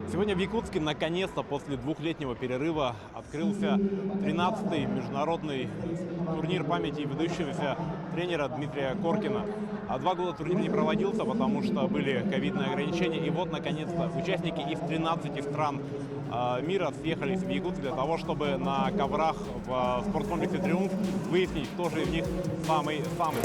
Сегодня в Якутске наконец-то после двухлетнего перерыва открылся 13-й международный турнир памяти выдающегося тренера Дмитрия Коркина. А 2 года турнир не проводился, потому что были ковидные ограничения. И вот, наконец-то, участники из 13 стран мира съехались в Якутск для того, чтобы на коврах в спорткомплексе «Триумф» выяснить, кто же из них самый-самый.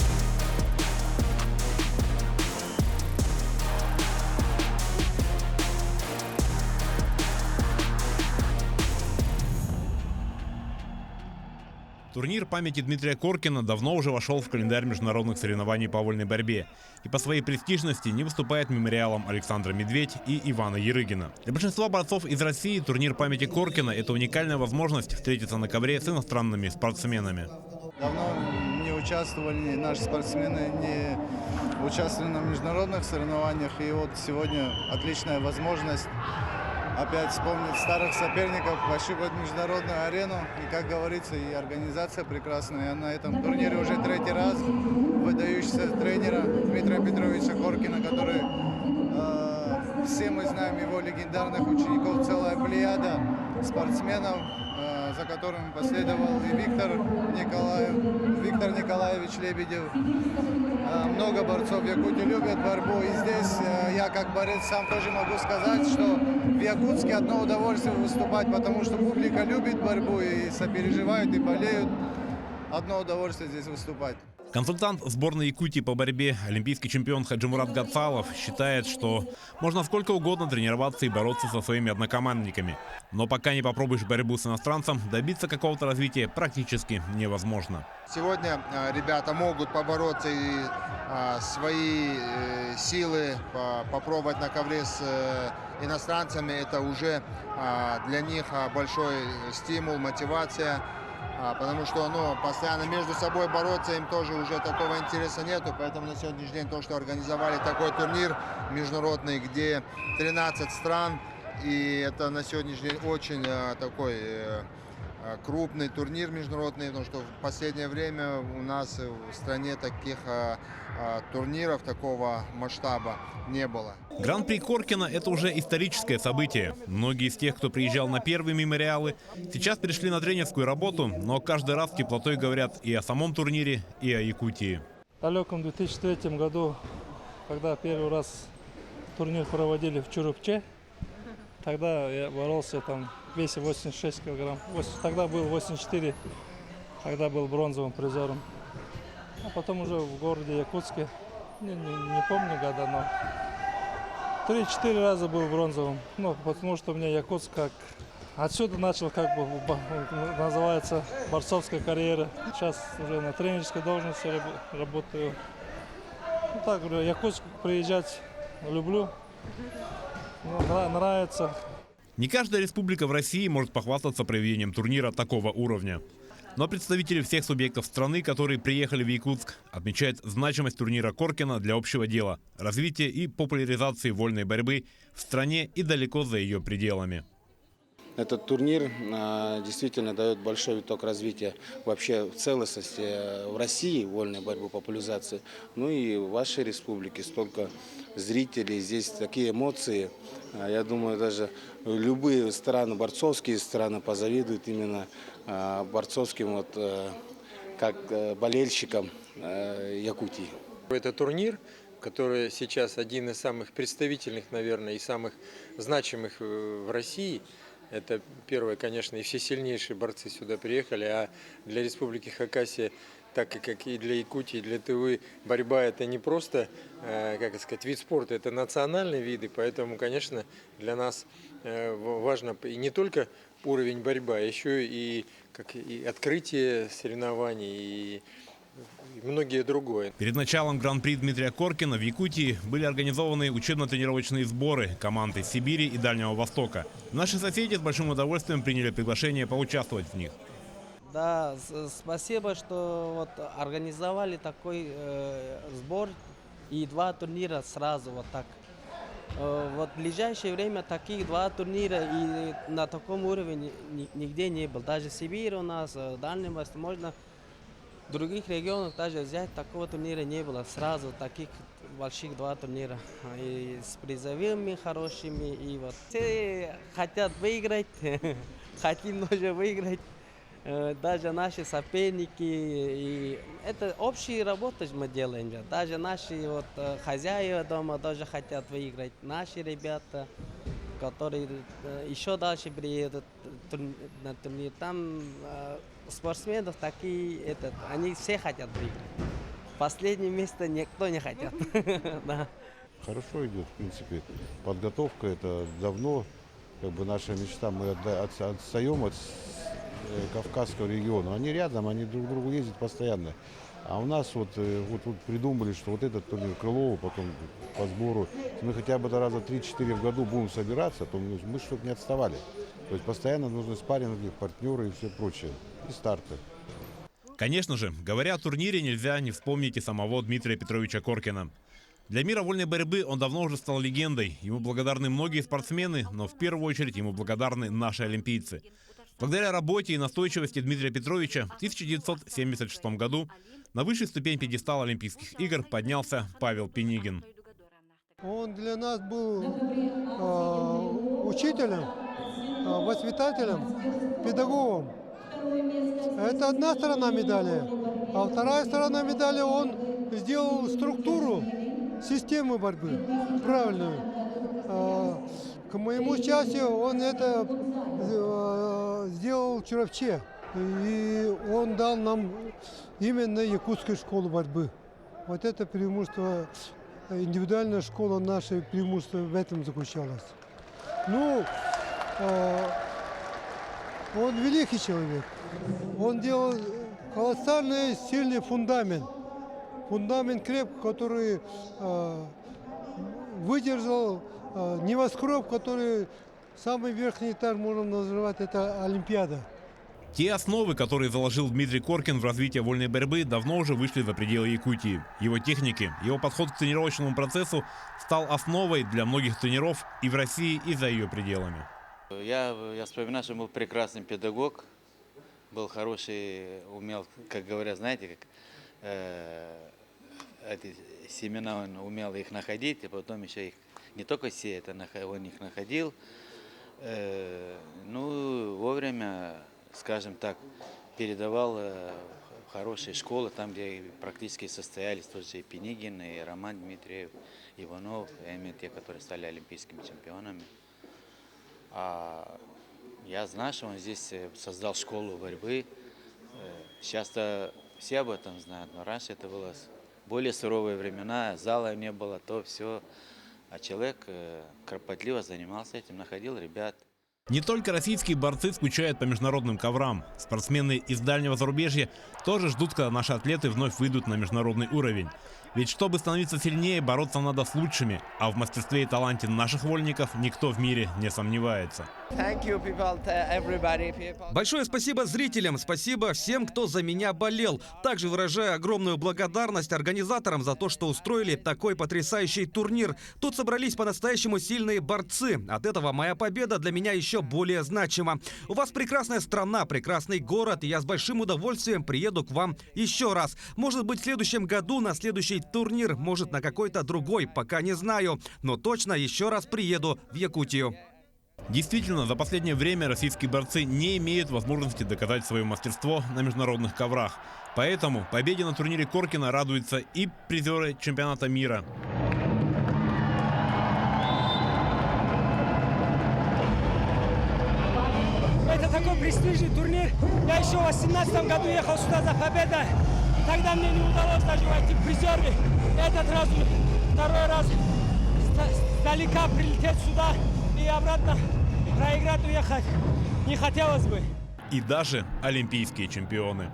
Турнир памяти Дмитрия Коркина давно уже вошел в календарь международных соревнований по вольной борьбе и по своей престижности не выступает мемориалом Александра Медведь и Ивана Ярыгина. Для большинства борцов из России турнир памяти Коркина – это уникальная возможность встретиться на ковре с иностранными спортсменами. Давно не участвовали наши спортсмены, не участвовали на международных соревнованиях, и вот сегодня отличная возможность опять вспомнить старых соперников, пощупать международную арену. И, как говорится, и организация прекрасная. На этом турнире уже 3-й раз выдающийся тренера Дмитрия Петровича Коркина, который, все мы знаем его легендарных учеников, целая плеяда спортсменов, за которым последовал и Виктор Николаевич Лебедев. Много борцов в Якутии любят борьбу. И здесь я как борец сам тоже могу сказать, что в Якутске одно удовольствие выступать, потому что публика любит борьбу и сопереживают, и болеют. Одно удовольствие здесь выступать. Консультант сборной Якутии по борьбе, олимпийский чемпион Хаджимурат Гацалов, считает, что можно сколько угодно тренироваться и бороться со своими однокомандниками. Но пока не попробуешь борьбу с иностранцем, добиться какого-то развития практически невозможно. Сегодня ребята могут побороться и свои силы попробовать на ковре с иностранцами. Это уже для них большой стимул, мотивация. Потому что постоянно между собой бороться им тоже уже такого интереса нету. Поэтому на сегодняшний день то, что организовали такой турнир международный, где 13 стран. И это на сегодняшний день очень такой крупный турнир международный, потому что в последнее время у нас в стране таких турниров такого масштаба не было. Гран-при Коркина – это уже историческое событие. Многие из тех, кто приезжал на первые мемориалы, сейчас перешли на тренерскую работу, но каждый раз с теплотой говорят и о самом турнире, и о Якутии. В далеком 2003 году, когда первый раз турнир проводили в Чурупче, тогда я боролся там в весе 86 килограмм. Тогда был 84, тогда был бронзовым призером. А потом уже в городе Якутске, не помню года, но 3-4 раза был бронзовым. Потому что у меня Якутск отсюда начал, называется, борцовская карьера. Сейчас уже на тренерской должности работаю. Так говорю, Якутск приезжать люблю, нравится. Не каждая республика в России может похвастаться проведением турнира такого уровня. Но представители всех субъектов страны, которые приехали в Якутск, отмечают значимость турнира Коркина для общего дела, развития и популяризации вольной борьбы в стране и далеко за ее пределами. Этот турнир действительно дает большой виток развития вообще в целостности в России, вольной борьбы, популяризации. Ну и в вашей республике столько зрителей, здесь такие эмоции. Я думаю, даже любые страны, борцовские страны позавидуют именно борцовским, как болельщикам Якутии. Это турнир, который сейчас один из самых представительных, наверное, и самых значимых в России. Это первое, конечно, и все сильнейшие борцы сюда приехали, а для Республики Хакасия, так как и для Якутии, и для Тывы, борьба это не просто, вид спорта, это национальный вид, и поэтому, конечно, для нас важно и не только уровень борьбы, а еще и открытие соревнований, и многие другое. Перед началом Гран-при Дмитрия Коркина в Якутии были организованы учебно-тренировочные сборы команд из Сибири и Дальнего Востока. Наши соседи с большим удовольствием приняли приглашение поучаствовать в них. Да, спасибо, что организовали такой сбор и 2 турнира сразу вот так. В ближайшее время таких 2 турнира и на таком уровне нигде не было. Даже в Сибири у нас, в Дальнем Востоке, можно в других регионах даже взять, такого турнира не было. Сразу таких больших два турнира. И с призовыми хорошими. И вот все хотят выиграть, хотим тоже выиграть. Даже наши соперники. И это общая работа мы делаем. Даже наши вот, хозяева дома тоже хотят выиграть. Наши ребята, которые еще дальше приедут на турнир. Там спортсменов такие, они все хотят выиграть. Последнее место никто не хотят. Да. Хорошо идет, в принципе. Подготовка это давно, как бы наша мечта. Мы отстаем от Кавказского региона. Они рядом, они друг к другу ездят постоянно. А у нас вот придумали, что вот этот турнир Крылова, потом по сбору, мы хотя бы раза 3-4 в году будем собираться, то мы чтобы не отставали. То есть постоянно нужны спарринги, партнеры и все прочее. И старты. Конечно же, говоря о турнире, нельзя не вспомнить и самого Дмитрия Петровича Коркина. Для мира вольной борьбы он давно уже стал легендой. Ему благодарны многие спортсмены, но в первую очередь ему благодарны наши олимпийцы. Благодаря работе и настойчивости Дмитрия Петровича в 1976 году на высшей ступень пьедестала Олимпийских игр поднялся Павел Пинигин. Он для нас был учителем, воспитателем, педагогом. Это одна сторона медали. А вторая сторона медали, он сделал структуру системы борьбы правильную. К моему счастью, он это сделал в Чуровче. И он дал нам именно якутскую школу борьбы. Вот это преимущество, индивидуальная школа нашей преимущество в этом заключалось. Ну, он великий человек. Он делал колоссальный сильный фундамент. Фундамент крепкий, который выдержал небоскреб, который самый верхний этаж, можно называть, это Олимпиада. Те основы, которые заложил Дмитрий Коркин в развитие вольной борьбы, давно уже вышли за пределы Якутии. Его техники, его подход к тренировочному процессу стал основой для многих тренеров и в России, и за ее пределами. Я вспоминаю, что он был прекрасный педагог, был хороший, умел, как говорят, знаете, как эти семена он умел их находить, и потом еще их не только сеять, он их находил. Ну, вовремя, скажем так, передавал в хорошие школы, там, где практически состоялись тоже и Пинигин, и Роман Дмитриев, Иванов, именно те, которые стали олимпийскими чемпионами. А я знаю, что он здесь создал школу борьбы. Сейчас-то все об этом знают, но раньше это было более суровые времена, зала не было, то все. А человек кропотливо занимался этим, находил ребят. Не только российские борцы скучают по международным коврам. Спортсмены из дальнего зарубежья тоже ждут, когда наши атлеты вновь выйдут на международный уровень. Ведь чтобы становиться сильнее, бороться надо с лучшими. А в мастерстве и таланте наших вольников никто в мире не сомневается. Большое спасибо зрителям, спасибо всем, кто за меня болел. Также выражаю огромную благодарность организаторам за то, что устроили такой потрясающий турнир. Тут собрались по-настоящему сильные борцы. От этого моя победа для меня еще более значима. У вас прекрасная страна, прекрасный город, и я с большим удовольствием приеду к вам еще раз. Может быть, в следующем году на следующий турнир, может, на какой-то другой, пока не знаю. Но точно еще раз приеду в Якутию. Действительно, за последнее время российские борцы не имеют возможности доказать свое мастерство на международных коврах. Поэтому победе на турнире Коркина радуются и призеры чемпионата мира. Это такой престижный турнир. Я еще в 2018 году ехал сюда за победой. Тогда мне не удалось даже войти в призеры. Этот раз, второй раз, сдалека прилететь сюда и обратно проиграть, уехать не хотелось бы. И даже олимпийские чемпионы.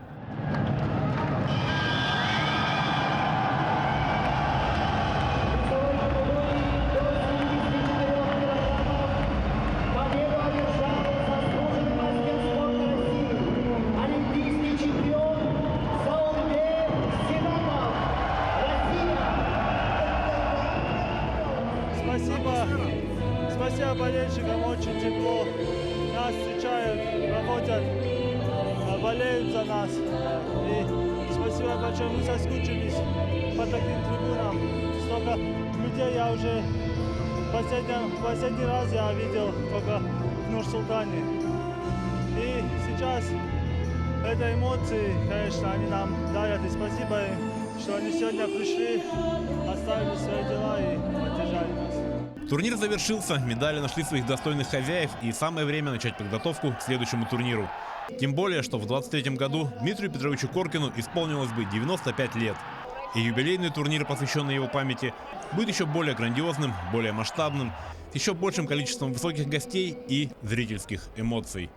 Спасибо болельщикам, очень тепло. Нас встречают, работают, болеют за нас. И спасибо большое, мы соскучились по таким трибунам. столько людей я уже последний раз я видел только в Нур-Султане. И сейчас это эмоции, конечно, они нам дарят. И спасибо им, что они сегодня пришли, оставили свои дела и поддержали нас. Турнир завершился, медали нашли своих достойных хозяев, и самое время начать подготовку к следующему турниру. Тем более, что в 23-м году Дмитрию Петровичу Коркину исполнилось бы 95 лет. И юбилейный турнир, посвященный его памяти, будет еще более грандиозным, более масштабным, с еще большим количеством высоких гостей и зрительских эмоций.